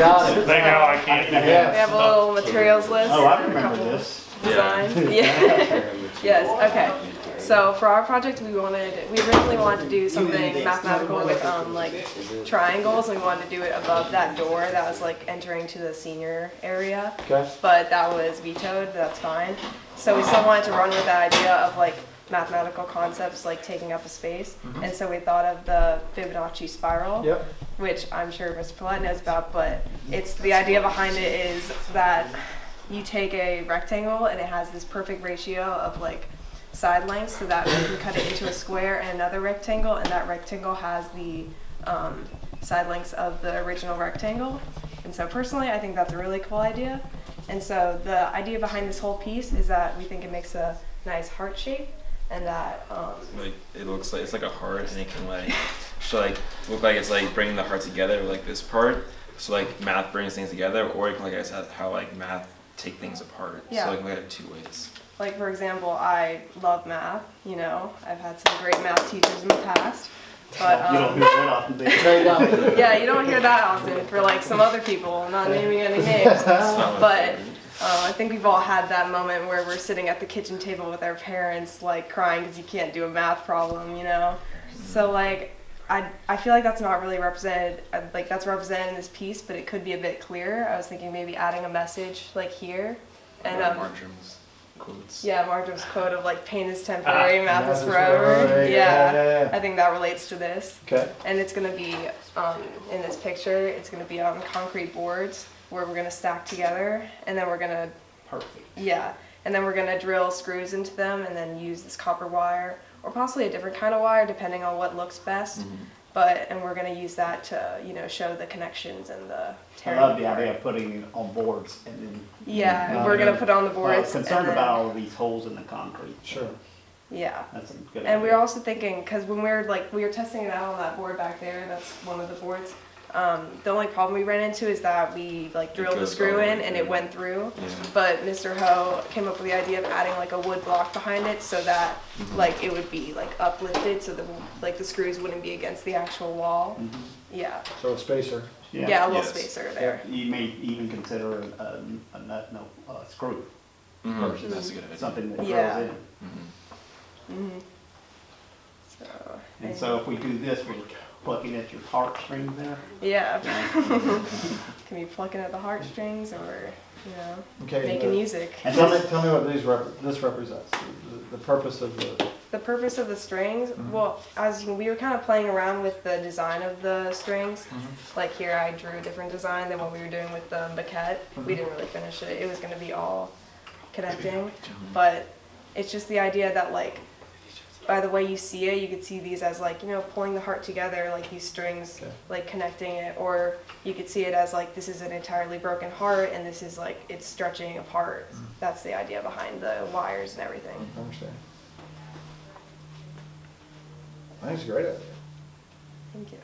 Got it. They know I can't do Yeah. that. We have a little materials list. Oh, I and a remember couple this. Designs. Yeah. Yes. Okay. So for our project, we originally wanted to do something mathematical with like triangles, and we wanted to do it above that door that was like entering to the senior area. Okay. But that was vetoed. That's fine. So we still wanted to run with that idea of like mathematical concepts like taking up a space, and so we thought of the Fibonacci spiral, Yep. which I'm sure Mr. Paulette knows about, but it's the idea behind it is that you take a rectangle and it has this perfect ratio of like side lengths so that we can cut it into a square and another rectangle, and that rectangle has the side lengths of the original rectangle. And so personally, I think that's a really cool idea. And so the idea behind this whole piece is that we think it makes a nice heart shape, and that like it looks like it's like a heart, and it can like look like it's like bringing the heart together like this part. So like math brings things together, or you can like I said how like math take things apart. Yeah. So like look at it two ways. like for example, I love math, you know, I've had some great math teachers in the past, but You don't hear that often, do you? No, you don't. yeah, you don't hear that often for like some other people, not naming any names, but I think we've all had that moment where we're sitting at the kitchen table with our parents like crying because you can't do a math problem, you know? So like, I feel like that's not really represented, like that's represented in this piece, but it could be a bit clearer. I was thinking maybe adding a message like here, and Margins quotes. yeah, Margram's quote of like pain is temporary, math is Math is forever. forever. Yeah. I think that relates to this. Okay. And it's gonna be in this picture. It's gonna be on concrete boards where we're gonna stack together, and then we're gonna Perfect. and then we're gonna drill screws into them, and then use this copper wire or possibly a different kind of wire depending on what looks best. And we're gonna use that to show the connections and the I tearing love the apart. idea of putting it on boards and then. Yeah, Oh, we're gonna yeah. put it on the I boards. was concerned and then- about all of these holes in the concrete. Sure. Yeah. That's a good And we idea. were also thinking, because when we were testing it out on that board back there, that's one of the boards. The only problem we ran into is that we like drilled the goes screw all the way in and it through. went through. Yeah. But Mr. Ho came up with the idea of adding like a wood block behind it so that like it would be like uplifted so that like the screws wouldn't be against the actual wall. Yeah. So it's spacer. Yeah, a little Yes. spacer there. You may even consider a nut, no, screw. Versus that's a good idea. Something that Yeah. drills in. So, And so if we do this, we're plucking at your heartstrings there. yeah. Can be plucking at the heartstrings or, Okay. making music. And Tell this, me what this represents. The purpose of the. The purpose of the strings, well, we were kind of playing around with the design of the strings. Like here, I drew a different design than what we were doing with the maquette. We didn't really finish it. It was going to be all connecting, but it's just the idea that like, by the way you see it, you could see these as like, pulling the heart together, like these strings, like connecting it, or you could see it as like, this is an entirely broken heart, and this is like, it's stretching apart. That's the idea behind the wires and everything. I understand. I think it's a great idea. Thank you.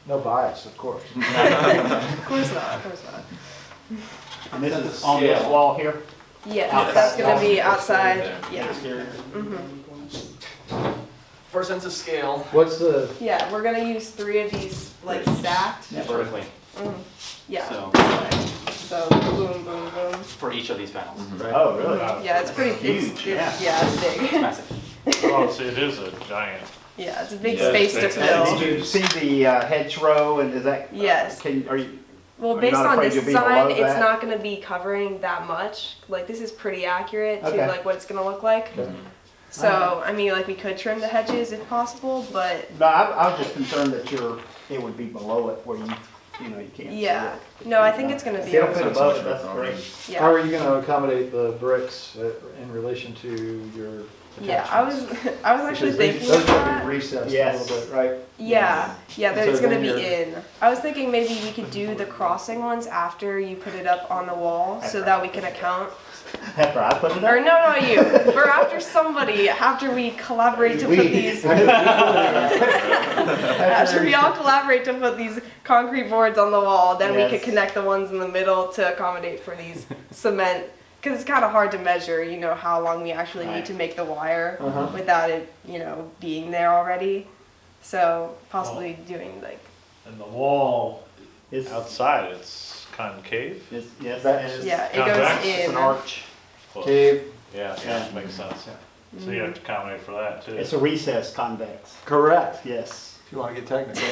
No bias, of course. Of course not, of course not. and this is on this wall here. Yes, Outside. that's gonna be outside, yeah. Exterior. For a sense of scale. What's the? Yeah, we're gonna use 3 of these, like, stacked. Yeah, vertically. Yeah, So so boom, boom, boom. for each of these panels. Right. Oh, really? Yeah, it's pretty, Huge, it's yeah. it's It's big. massive. Oh, so it is a giant. Yeah, it's a big Yeah, space to it's- fill. Did you see the hedgerow and is that? Yes. Are you? Well, Are you based not on afraid this you'll be design, below it's that? not gonna be covering that much. Like, this is pretty accurate to, Okay. like, what it's gonna look like. Okay. So, I mean, like, we could trim the hedges if possible, but, No, I was just concerned that it would be below it where you can't see yeah. it. No, I think it's gonna If be, it'll fit So above it, much that's more great. How yeah. are you going to accommodate the bricks in relation to your? Yeah, I was actually Because thinking those of are that. be recessed a Yes. little bit, right? Yeah, So it's gonna then be you're- in. I was thinking maybe we could do the crossing ones after you put it up on the wall so that we can account. After I put it Or up? no, not you. Or after we collaborate to put these, after we all collaborate to put these concrete boards on the wall, then we Yes. could connect the ones in the middle to accommodate for these cement. Because it's kind of hard to measure, how long we actually need to make the wire without it, being there already. So possibly doing like, And the wall It's outside, it's concave? Yes, That it is. Yeah, it Convex. goes It's in. an arch. Cave, Yeah, Yeah. makes sense. Yeah. So you have to accommodate for that too. It's a recessed convex. correct, Yes. if you wanna get technical.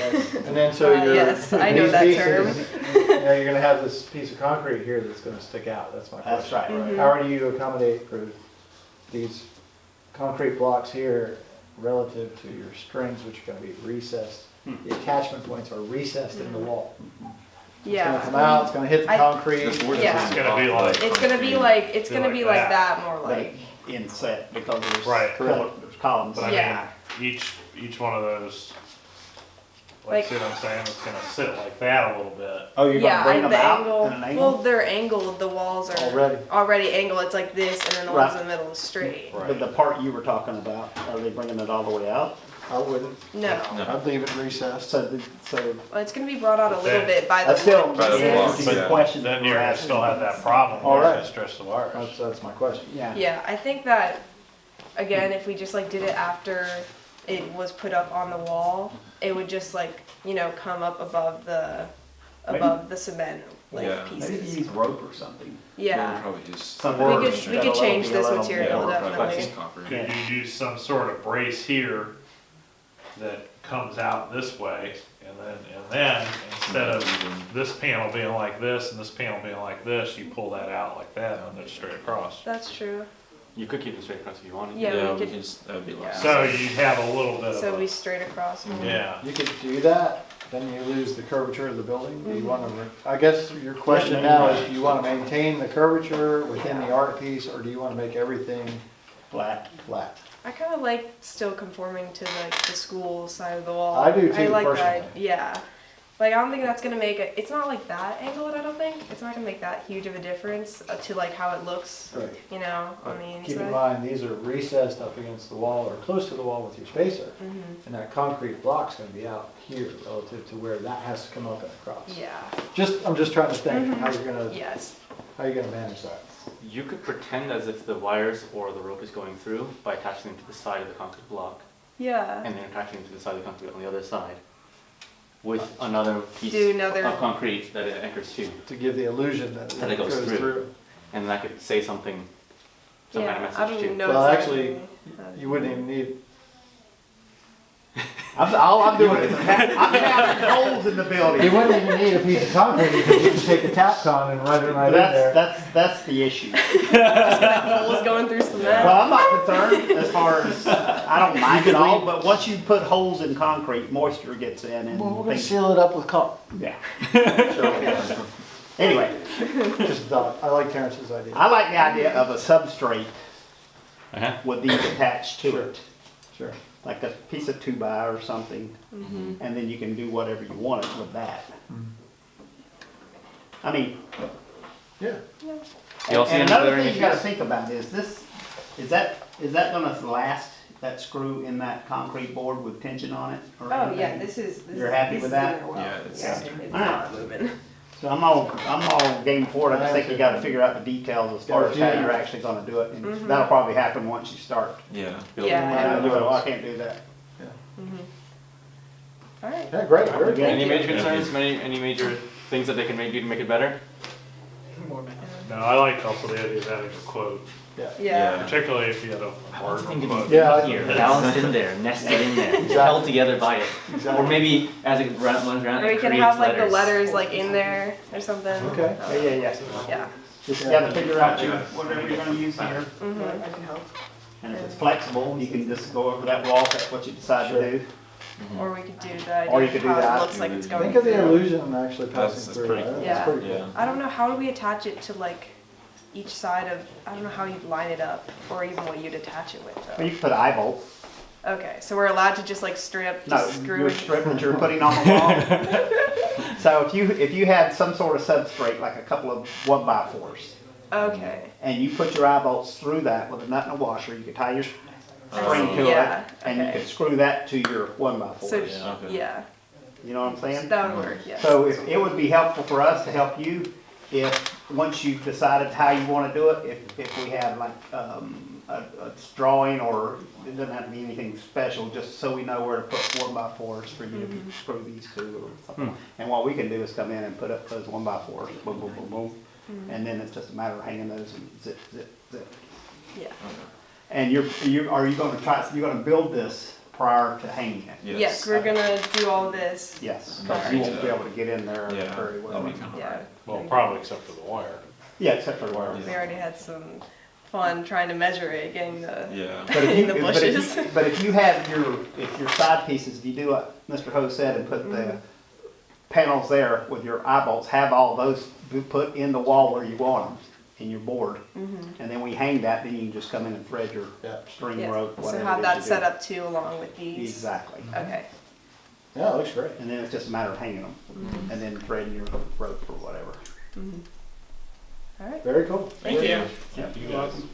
And then so you're. Yes, I know these that pieces- Yeah, you're gonna have this piece of concrete here that's gonna stick out, that's my That's question. right. Mhm. How do you accommodate for these concrete blocks here relative to your strings, which are gonna be recessed? The attachment points are recessed in the wall. It's gonna come Yeah. out, it's gonna hit the I- concrete. The board's Yeah. It's gonna be like- It's gonna be like, it's Be gonna like be like that. that more But like, inset because there's Right. there's columns. But I Yeah. mean, each one of those, Like- see what I'm saying? It's gonna sit like that a little bit. Oh, you're yeah, gonna bring them the out angle, at an well, angle? they're angled, the walls are Already. angled, it's like this, and then the ones Right. in the middle is straight. But the part you were talking about, are they bringing it all the way out? I wouldn't, No, No. I'd leave it recessed. So well, it's gonna be brought out a little Then- bit by the that's still wood By the pieces. blocks, it's a good yeah. question. Then that you're we're gonna asking. still have that problem. All You're right. gonna stretch the wires. That's my question. Yeah. Yeah, I think that, again, if we just like did it after it was put up on the wall, it would just like, you know, come up above the cement like Yeah. Maybe pieces. use rope or something. Yeah, We'll probably use Some we words could, we that'll could change be a this little- material we'll probably definitely. use copper. Could you use some sort of brace here that comes out this way, and then instead of this panel being like this and this panel being like this, you pull that out like that and then straight across. That's true. You could keep it straight across if you wanted. Yeah, we we could- can just, that would be less. So you have a little bit So of we a, straight across. yeah. You could do that, then you lose the curvature of the building. Do you Mhm. wanna, I guess your question now is, do you wanna maintain the curvature within the art piece, or do you wanna make everything Flat. flat? I kind of like still conforming to like the school side of the wall. I do too, I like personally. that. Yeah. Like I don't think that's gonna make it. It's not like that angled. I don't think it's not gonna make that huge of a difference to like how it looks. Right. You know, on the inside. Keep in mind, these are recessed up against the wall or close to the wall with your spacer. Mhm. And that concrete block's gonna be out here relative to where that has to come up and across. Yeah. I'm just trying to think Mhm. how you're gonna Yes. manage that. You could pretend as if the wires or the rope is going through by attaching them to the side of the concrete block Yeah. and then attaching them to the side of the concrete on the other side with another piece Do another- of concrete that it anchors to. To give the illusion that That it it goes goes through. through. And that could say something, some Yeah. kind of I message don't too. know. Well, exactly actually, how to You do wouldn't that. even need, All I'm doing is, I'm having holes in the you building. wouldn't even need a piece of concrete, because you can take a tap con and run it right in there. That's the issue. Holes going through cement. Well, I'm not concerned as far as, I don't mind it all, but once you put holes in concrete, moisture gets in and Well, we're gonna things. seal it up with caulk. Yeah. Anyway, Just a thought. I like Terrence's idea. I like the idea of a substrate Uh-huh. with these attached to it. Sure. Like a piece of 2x or something, Mhm. and then you can do whatever you want with that. I mean, Yeah. You also and need another clearing thing you gotta issues. think about is is that gonna last, that screw in that concrete board with tension on it? or Oh yeah, anything? this is. You're happy with that? Yeah, it's- Yeah, it's Alright. not moving. So I'm all game for it, I just think you gotta figure out the details as far as how you're actually gonna do it, and Mhm. that'll probably happen once you start. Yeah. Yeah. You go, "Oh, I can't do that." All right. Yeah, great, very good. Any major concerns, any major things that they can maybe make it better? No, I like also the idea of having a quote, Yeah. particularly if you had a hard Something to quote. be Yeah, I- here, balanced in there, nested in there, Exactly. held together by it. Exactly. Or maybe as it runs around, Or we it can creates have like letters. the letters like in there or something. Okay. Yeah. Yeah. Just gotta figure out whatever you're gonna use here, Mhm. and if it's flexible, you can just go over that wall if that's what you decide to do. Or we could do the idea Or you of could do how that. it looks like it's going Think of the through. illusion of actually That's- passing that's through. pretty That's cool. Yeah. pretty Yeah. cool. I don't know, how do we attach it to like each side of, I don't know how you'd line it up or even what you'd attach it with Well, though. you can put eye bolts. Okay, so we're allowed to just like straight up No, just screw your it. strip that you're putting on the wall. So if you had some sort of substrate, like a couple of 1x4s, Okay. and you put your eye bolts through that with a nut and a washer, you could tie your string to it, Yeah, and you okay. could screw that to your 1x4s. So, Yeah, okay. yeah, You know what I'm saying? that would work, yeah. So if, it would be helpful for us to help you if, once you've decided how you wanna do it, if we have like, a drawing, or it doesn't have to be anything special, just so we know where to put 1x4s for you to screw these to or something. And what we can do is come in and put up those 1x4s, boom, boom, boom, boom. And then it's just a matter of hanging those and zip, zip, zip. Yeah. And are you gonna build this prior to hanging it? Yes, we're gonna do all this. Yes, because you won't be able to get in there Yeah, very well. that'd be kind of Yeah. Well, probably except for the wire. Yeah, except for the wire. We already had some fun trying to measure it, getting the Yeah. But if in you, the but bushes. but if you have your side pieces, if you do what Mr. Ho said and put the panels there with your eye bolts, have all those put in the wall where you want them, in your board. And then we hang that, then you can just come in and thread your string Yeah. rope, So whatever have it that is you set do. up too, along with these. Exactly. Okay. Yeah, it looks great. And then it's just a matter of hanging them and then threading your rope or whatever. All right. Very cool. Thank you. Yep, You you're guys. welcome.